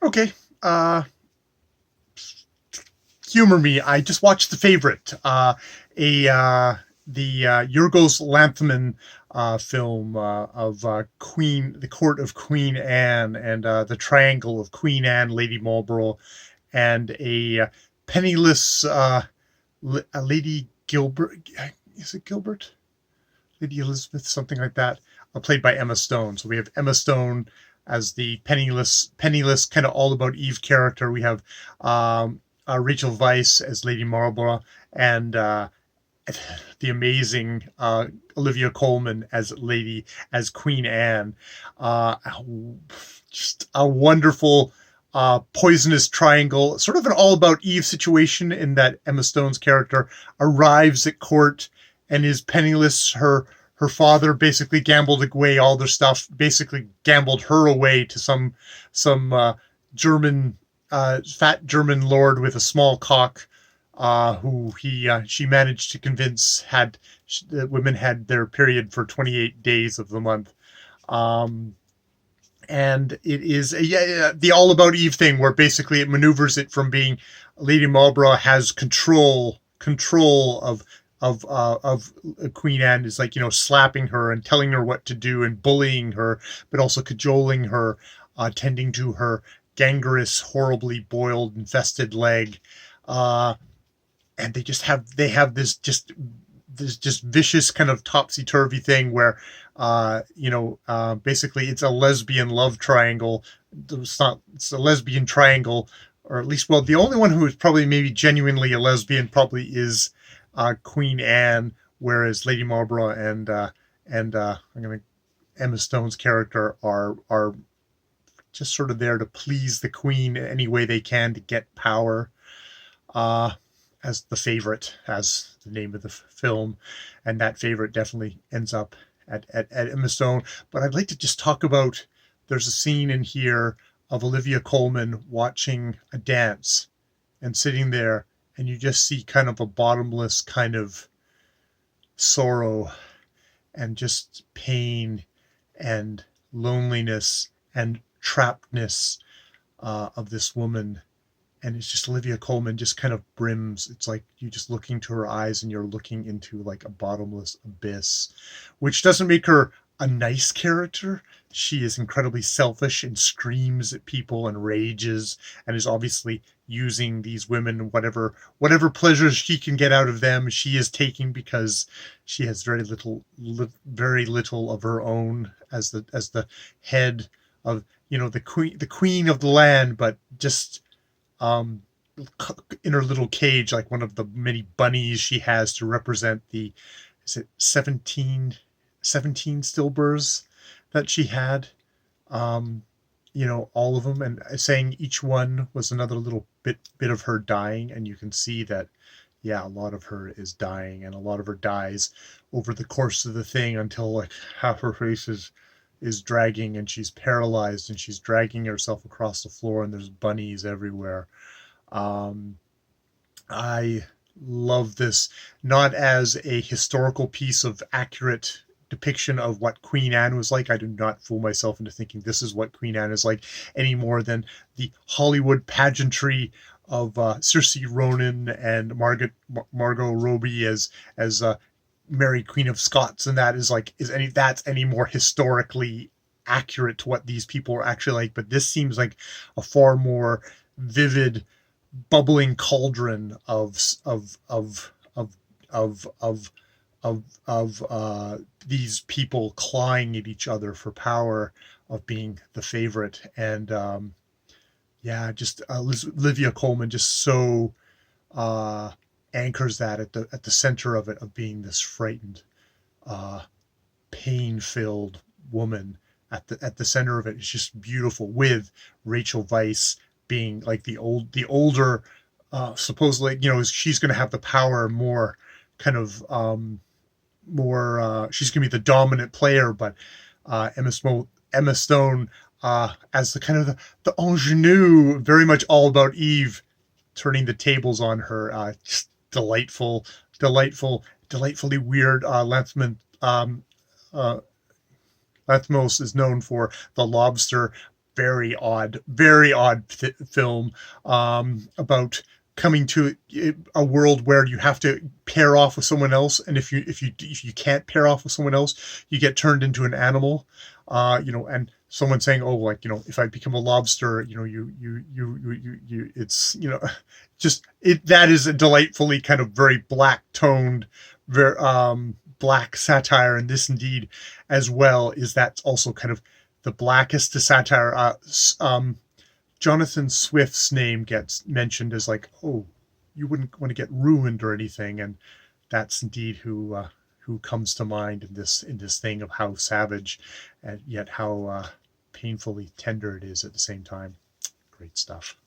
Okay. Humor me. I just watched The Fvrt, a the Yorgos Lanthimos film of the court of Queen Anne, and the triangle of Queen Anne, Lady Marlborough, and a penniless a Lady Gilbert. Is it Gilbert? Lady Elizabeth, something like that, played by Emma Stone. So we have Emma Stone as the penniless, kind of all about Eve character. We have Rachel Weisz as Lady Marlborough, and the amazing Olivia Colman as Queen Anne. Uh, just a wonderful poisonous triangle, sort of an all about Eve situation, in that Emma Stone's character arrives at court and is penniless. Her father basically gambled away all their stuff, basically gambled her away to some German fat German lord with a small cock, who he she managed to convince had the women had their period for 28 days of the month. Um, and it is the all about Eve thing, where basically it maneuvers it from being Lady Marlborough has control of Queen Anne, is like, slapping her and telling her what to do and bullying her, but also cajoling her, tending to her gangrenous, horribly boiled, infested leg. Uh, and they have this just vicious kind of topsy turvy thing where basically it's a lesbian love triangle. It's a lesbian triangle, or at least, well, the only one who is probably maybe genuinely a lesbian probably is Queen Anne, whereas Lady Marlborough and Emma Stone's character are just sort of there to please the queen any way they can to get power. Uh, as The Fvrt, as the name of the film, and that favorite definitely ends up at Emma Stone. But I'd like to just talk about, there's a scene in here of Olivia Colman watching a dance and sitting there, and you just see kind of a bottomless kind of sorrow and just pain and loneliness and trappedness of this woman. And it's just Olivia Colman just kind of brims. It's like you just look into her eyes and you're looking into like a bottomless abyss, which doesn't make her a nice character. She is incredibly selfish and screams at people and rages, and is obviously using these women, whatever pleasures she can get out of them she is taking, because she has very little of her own as the head of, the queen of the land, but just um, in her little cage, like one of the many bunnies she has to represent the, is it 17 stillbirths that she had. Um, all of them, and saying each one was another little bit of her dying, and you can see that, yeah, a lot of her is dying, and a lot of her dies over the course of the thing, until like half her face is dragging, and she's paralyzed, and she's dragging herself across the floor, and there's bunnies everywhere. um, I love this, not as a historical piece of accurate depiction of what Queen Anne was like. I do not fool myself into thinking this is what Queen Anne is like, any more than the Hollywood pageantry of Saoirse Ronan and Margot Robbie as Mary Queen of Scots, and that is like, that's any more historically accurate to what these people are actually like. But this seems like a far more vivid, bubbling cauldron of these people clawing at each other for power, of being the favorite. And yeah, just Olivia Colman just so uh, anchors that at the center of it, of being this frightened, uh, pain filled woman. At the center of it is just beautiful, with Rachel Weisz being like the older, supposedly, she's going to have the power more, kind of more, she's going to be the dominant player. But Emma Stone, as the kind of the ingenue, very much all about Eve, turning the tables on her. Just delightfully weird. Uh, Lanthimos is known for The Lobster, very odd film about coming to a world where you have to pair off with someone else, and if you can't pair off with someone else, you get turned into an animal. And someone saying, "Oh, like if I become a lobster, it's just it." That is a delightfully kind of very black toned, very black satire, and this indeed as well is that also kind of the blackest satire. Jonathan Swift's name gets mentioned as like, oh, you wouldn't want to get ruined or anything, and that's indeed who comes to mind in this thing of how savage and yet how painfully tender it is at the same time. Great stuff.